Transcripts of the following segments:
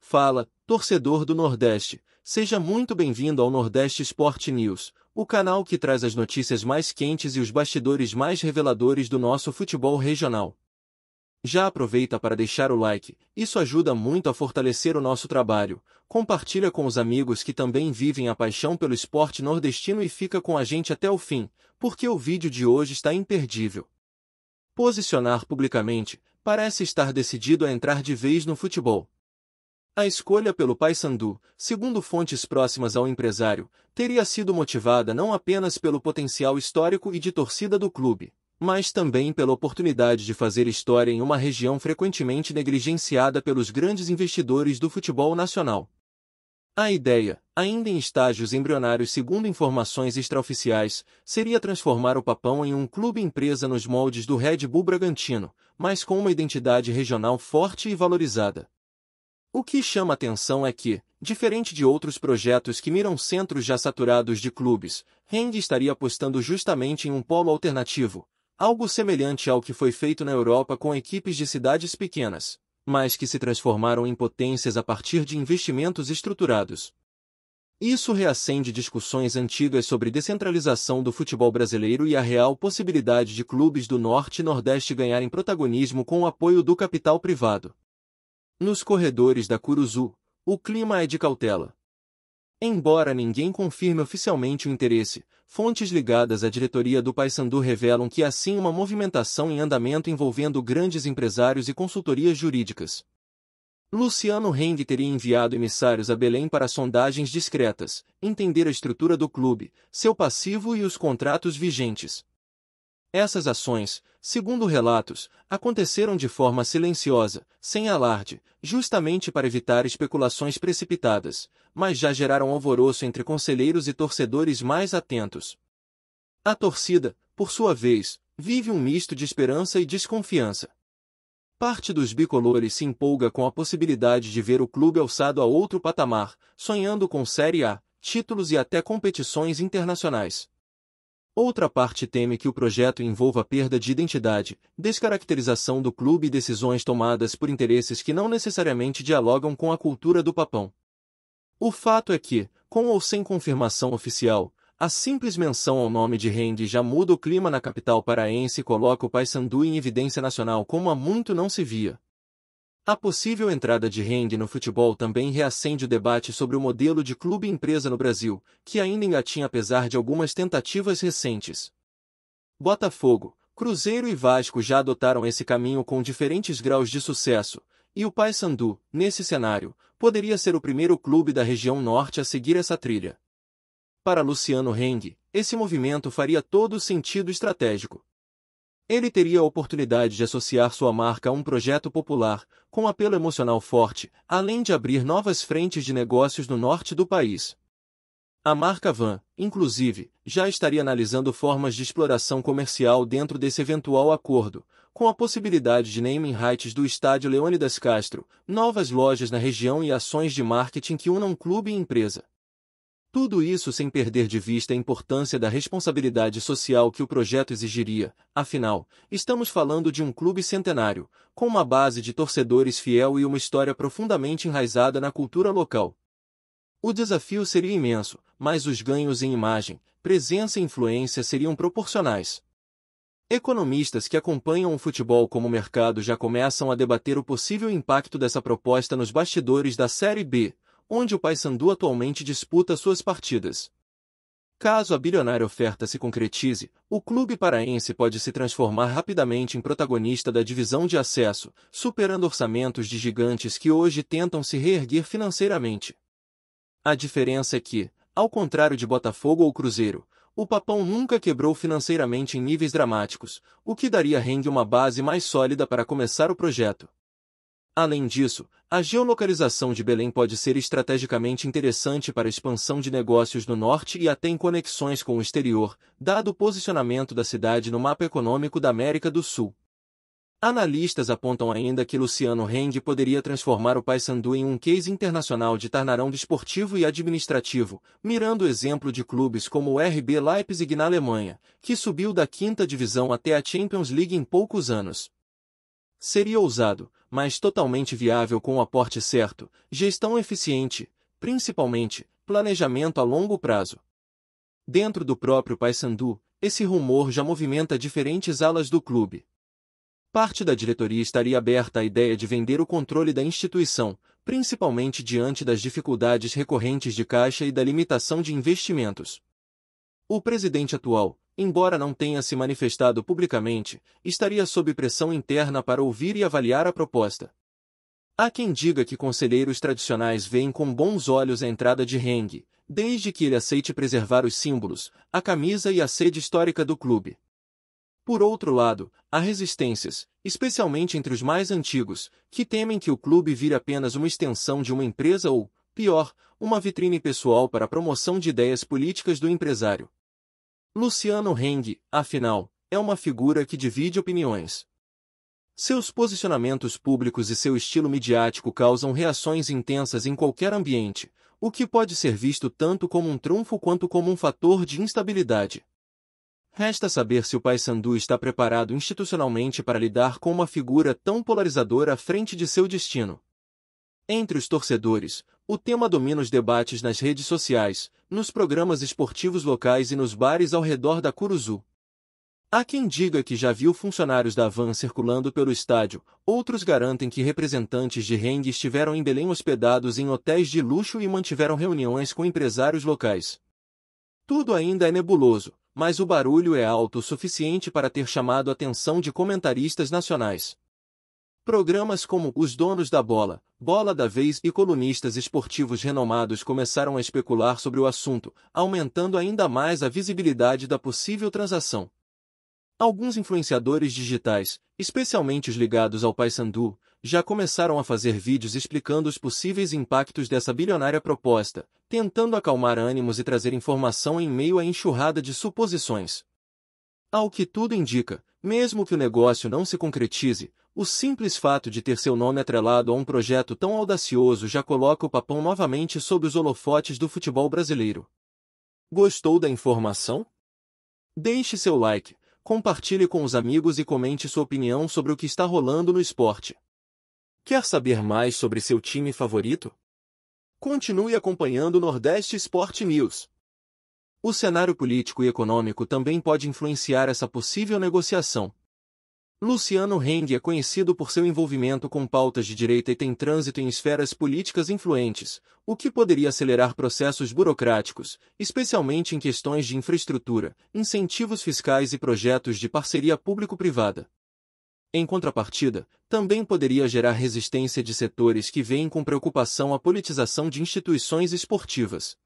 Fala, torcedor do Nordeste, seja muito bem-vindo ao Nordeste Sport News, o canal que traz as notícias mais quentes e os bastidores mais reveladores do nosso futebol regional. Já aproveita para deixar o like, isso ajuda muito a fortalecer o nosso trabalho. Compartilha com os amigos que também vivem a paixão pelo esporte nordestino e fica com a gente até o fim, porque o vídeo de hoje está imperdível. Posicionar publicamente, parece estar decidido a entrar de vez no futebol. A escolha pelo Paysandu, segundo fontes próximas ao empresário, teria sido motivada não apenas pelo potencial histórico e de torcida do clube, mas também pela oportunidade de fazer história em uma região frequentemente negligenciada pelos grandes investidores do futebol nacional. A ideia, ainda em estágios embrionários segundo informações extraoficiais, seria transformar o Papão em um clube-empresa nos moldes do Red Bull Bragantino, mas com uma identidade regional forte e valorizada. O que chama atenção é que, diferente de outros projetos que miram centros já saturados de clubes, Rennes estaria apostando justamente em um polo alternativo, algo semelhante ao que foi feito na Europa com equipes de cidades pequenas, mas que se transformaram em potências a partir de investimentos estruturados. Isso reacende discussões antigas sobre descentralização do futebol brasileiro e a real possibilidade de clubes do Norte e Nordeste ganharem protagonismo com o apoio do capital privado. Nos corredores da Curuzu, o clima é de cautela. Embora ninguém confirme oficialmente o interesse, fontes ligadas à diretoria do Paysandu revelam que há sim uma movimentação em andamento envolvendo grandes empresários e consultorias jurídicas. Luciano Heng teria enviado emissários a Belém para sondagens discretas, entender a estrutura do clube, seu passivo e os contratos vigentes. Essas ações, segundo relatos, aconteceram de forma silenciosa, sem alarde, justamente para evitar especulações precipitadas, mas já geraram alvoroço entre conselheiros e torcedores mais atentos. A torcida, por sua vez, vive um misto de esperança e desconfiança. Parte dos bicolores se empolga com a possibilidade de ver o clube alçado a outro patamar, sonhando com Série A, títulos e até competições internacionais. Outra parte teme que o projeto envolva perda de identidade, descaracterização do clube e decisões tomadas por interesses que não necessariamente dialogam com a cultura do Papão. O fato é que, com ou sem confirmação oficial, a simples menção ao nome de Rennes já muda o clima na capital paraense e coloca o Paysandu em evidência nacional como há muito não se via. A possível entrada de Rennes no futebol também reacende o debate sobre o modelo de clube-empresa no Brasil, que ainda engatinha apesar de algumas tentativas recentes. Botafogo, Cruzeiro e Vasco já adotaram esse caminho com diferentes graus de sucesso, e o Paysandu, nesse cenário, poderia ser o primeiro clube da região norte a seguir essa trilha. Para Luciano Heng, esse movimento faria todo o sentido estratégico. Ele teria a oportunidade de associar sua marca a um projeto popular, com apelo emocional forte, além de abrir novas frentes de negócios no norte do país. A marca Van, inclusive, já estaria analisando formas de exploração comercial dentro desse eventual acordo, com a possibilidade de naming rights do estádio Leônidas Castro, novas lojas na região e ações de marketing que unam clube e empresa. Tudo isso sem perder de vista a importância da responsabilidade social que o projeto exigiria, afinal, estamos falando de um clube centenário, com uma base de torcedores fiel e uma história profundamente enraizada na cultura local. O desafio seria imenso, mas os ganhos em imagem, presença e influência seriam proporcionais. Economistas que acompanham o futebol como mercado já começam a debater o possível impacto dessa proposta nos bastidores da Série B, onde o Paysandu atualmente disputa suas partidas. Caso a bilionária oferta se concretize, o clube paraense pode se transformar rapidamente em protagonista da divisão de acesso, superando orçamentos de gigantes que hoje tentam se reerguer financeiramente. A diferença é que, ao contrário de Botafogo ou Cruzeiro, o Papão nunca quebrou financeiramente em níveis dramáticos, o que daria a Rennes uma base mais sólida para começar o projeto. Além disso, a geolocalização de Belém pode ser estrategicamente interessante para a expansão de negócios no norte e até em conexões com o exterior, dado o posicionamento da cidade no mapa econômico da América do Sul. Analistas apontam ainda que Luciano Heng poderia transformar o Paysandu em um case internacional de turnaround esportivo e administrativo, mirando o exemplo de clubes como o RB Leipzig na Alemanha, que subiu da 5ª divisão até a Champions League em poucos anos. Seria ousado, mas totalmente viável com o aporte certo, gestão eficiente, principalmente, planejamento a longo prazo. Dentro do próprio Paysandu, esse rumor já movimenta diferentes alas do clube. Parte da diretoria estaria aberta à ideia de vender o controle da instituição, principalmente diante das dificuldades recorrentes de caixa e da limitação de investimentos. O presidente atual, embora não tenha se manifestado publicamente, estaria sob pressão interna para ouvir e avaliar a proposta. Há quem diga que conselheiros tradicionais veem com bons olhos a entrada de Heng, desde que ele aceite preservar os símbolos, a camisa e a sede histórica do clube. Por outro lado, há resistências, especialmente entre os mais antigos, que temem que o clube vire apenas uma extensão de uma empresa ou, pior, uma vitrine pessoal para a promoção de ideias políticas do empresário. Luciano Heng, afinal, é uma figura que divide opiniões. Seus posicionamentos públicos e seu estilo midiático causam reações intensas em qualquer ambiente, o que pode ser visto tanto como um trunfo quanto como um fator de instabilidade. Resta saber se o Paysandu está preparado institucionalmente para lidar com uma figura tão polarizadora à frente de seu destino. Entre os torcedores, o tema domina os debates nas redes sociais, nos programas esportivos locais e nos bares ao redor da Curuzu. Há quem diga que já viu funcionários da Van circulando pelo estádio, outros garantem que representantes de Heng estiveram em Belém hospedados em hotéis de luxo e mantiveram reuniões com empresários locais. Tudo ainda é nebuloso, mas o barulho é alto o suficiente para ter chamado a atenção de comentaristas nacionais. Programas como Os Donos da Bola, Bola da Vez e colunistas esportivos renomados começaram a especular sobre o assunto, aumentando ainda mais a visibilidade da possível transação. Alguns influenciadores digitais, especialmente os ligados ao Paysandu, já começaram a fazer vídeos explicando os possíveis impactos dessa bilionária proposta, tentando acalmar ânimos e trazer informação em meio à enxurrada de suposições. Ao que tudo indica, mesmo que o negócio não se concretize, o simples fato de ter seu nome atrelado a um projeto tão audacioso já coloca o Papão novamente sob os holofotes do futebol brasileiro. Gostou da informação? Deixe seu like, compartilhe com os amigos e comente sua opinião sobre o que está rolando no esporte. Quer saber mais sobre seu time favorito? Continue acompanhando o Nordeste Sport News. O cenário político e econômico também pode influenciar essa possível negociação. Luciano Heng é conhecido por seu envolvimento com pautas de direita e tem trânsito em esferas políticas influentes, o que poderia acelerar processos burocráticos, especialmente em questões de infraestrutura, incentivos fiscais e projetos de parceria público-privada. Em contrapartida, também poderia gerar resistência de setores que veem com preocupação a politização de instituições esportivas.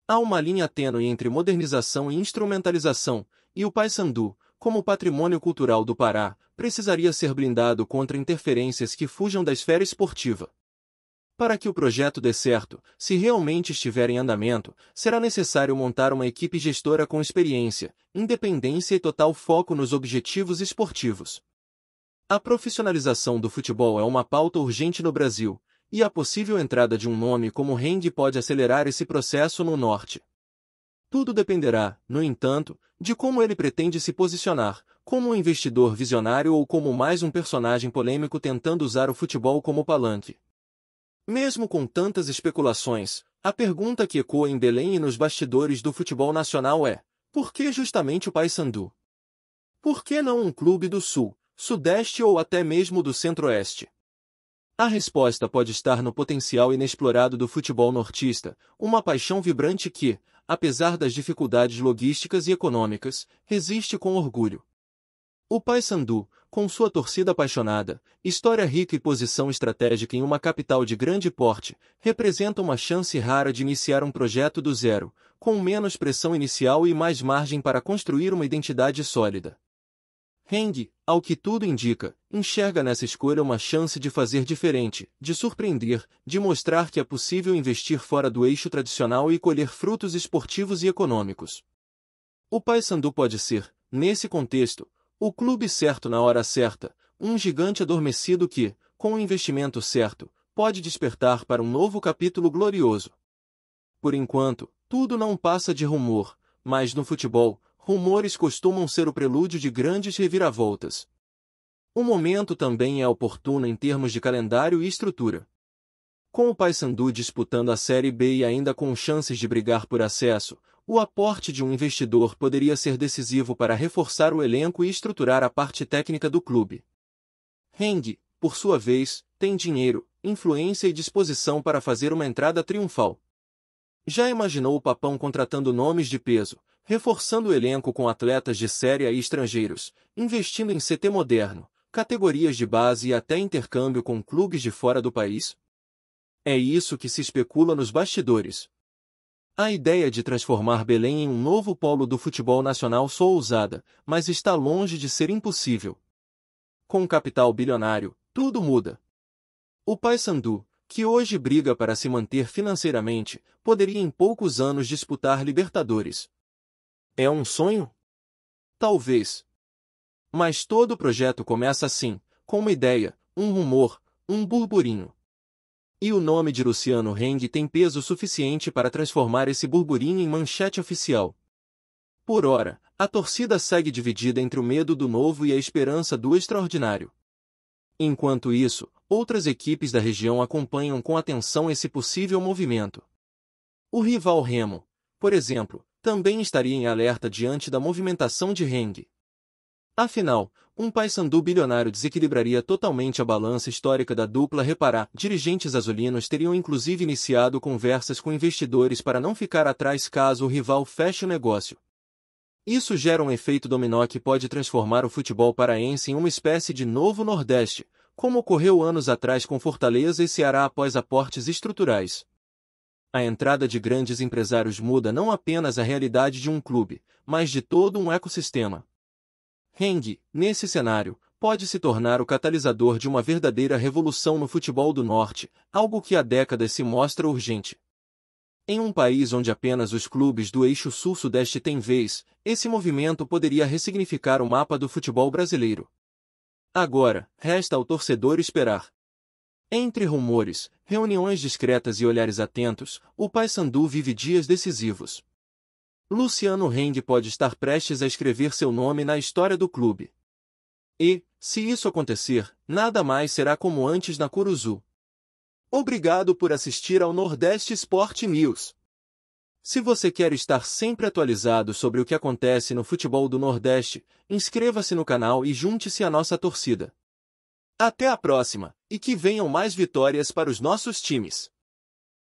Há uma linha tênue entre modernização e instrumentalização, e o Paysandu, como patrimônio cultural do Pará, precisaria ser blindado contra interferências que fujam da esfera esportiva. Para que o projeto dê certo, se realmente estiver em andamento, será necessário montar uma equipe gestora com experiência, independência e total foco nos objetivos esportivos. A profissionalização do futebol é uma pauta urgente no Brasil, e a possível entrada de um nome como Heng pode acelerar esse processo no norte. Tudo dependerá, no entanto, de como ele pretende se posicionar, como um investidor visionário ou como mais um personagem polêmico tentando usar o futebol como palanque. Mesmo com tantas especulações, a pergunta que ecoa em Belém e nos bastidores do futebol nacional é: por que justamente o Paysandu? Por que não um clube do Sul, Sudeste ou até mesmo do Centro-Oeste? A resposta pode estar no potencial inexplorado do futebol nortista, uma paixão vibrante que, apesar das dificuldades logísticas e econômicas, resiste com orgulho. O Paysandu, com sua torcida apaixonada, história rica e posição estratégica em uma capital de grande porte, representa uma chance rara de iniciar um projeto do zero, com menos pressão inicial e mais margem para construir uma identidade sólida. Heng, ao que tudo indica, enxerga nessa escolha uma chance de fazer diferente, de surpreender, de mostrar que é possível investir fora do eixo tradicional e colher frutos esportivos e econômicos. O Paysandu pode ser, nesse contexto, o clube certo na hora certa, um gigante adormecido que, com o investimento certo, pode despertar para um novo capítulo glorioso. Por enquanto, tudo não passa de rumor, mas no futebol, rumores costumam ser o prelúdio de grandes reviravoltas. O momento também é oportuno em termos de calendário e estrutura. Com o Paysandu disputando a Série B e ainda com chances de brigar por acesso, o aporte de um investidor poderia ser decisivo para reforçar o elenco e estruturar a parte técnica do clube. Heng, por sua vez, tem dinheiro, influência e disposição para fazer uma entrada triunfal. Já imaginou o Papão contratando nomes de peso, reforçando o elenco com atletas de série A e estrangeiros, investindo em CT moderno, categorias de base e até intercâmbio com clubes de fora do país? É isso que se especula nos bastidores. A ideia de transformar Belém em um novo polo do futebol nacional soa ousada, mas está longe de ser impossível. Com capital bilionário, tudo muda. O Paysandu, que hoje briga para se manter financeiramente, poderia em poucos anos disputar Libertadores. É um sonho? Talvez. Mas todo projeto começa assim, com uma ideia, um rumor, um burburinho. E o nome de Luciano Heng tem peso suficiente para transformar esse burburinho em manchete oficial. Por ora, a torcida segue dividida entre o medo do novo e a esperança do extraordinário. Enquanto isso, outras equipes da região acompanham com atenção esse possível movimento. O rival Remo, por exemplo, também estaria em alerta diante da movimentação de Heng. Afinal, um Paysandu bilionário desequilibraria totalmente a balança histórica da dupla. Dirigentes azulinos teriam inclusive iniciado conversas com investidores para não ficar atrás caso o rival feche o negócio. Isso gera um efeito dominó que pode transformar o futebol paraense em uma espécie de novo Nordeste, como ocorreu anos atrás com Fortaleza e Ceará após aportes estruturais. A entrada de grandes empresários muda não apenas a realidade de um clube, mas de todo um ecossistema. Heng, nesse cenário, pode se tornar o catalisador de uma verdadeira revolução no futebol do Norte, algo que há décadas se mostra urgente. Em um país onde apenas os clubes do eixo sul-sudeste têm vez, esse movimento poderia ressignificar o mapa do futebol brasileiro. Agora, resta ao torcedor esperar. Entre rumores, reuniões discretas e olhares atentos, o Paysandu vive dias decisivos. Luciano Heng pode estar prestes a escrever seu nome na história do clube. E, se isso acontecer, nada mais será como antes na Curuzu. Obrigado por assistir ao Nordeste Sport News. Se você quer estar sempre atualizado sobre o que acontece no futebol do Nordeste, inscreva-se no canal e junte-se à nossa torcida. Até a próxima, e que venham mais vitórias para os nossos times.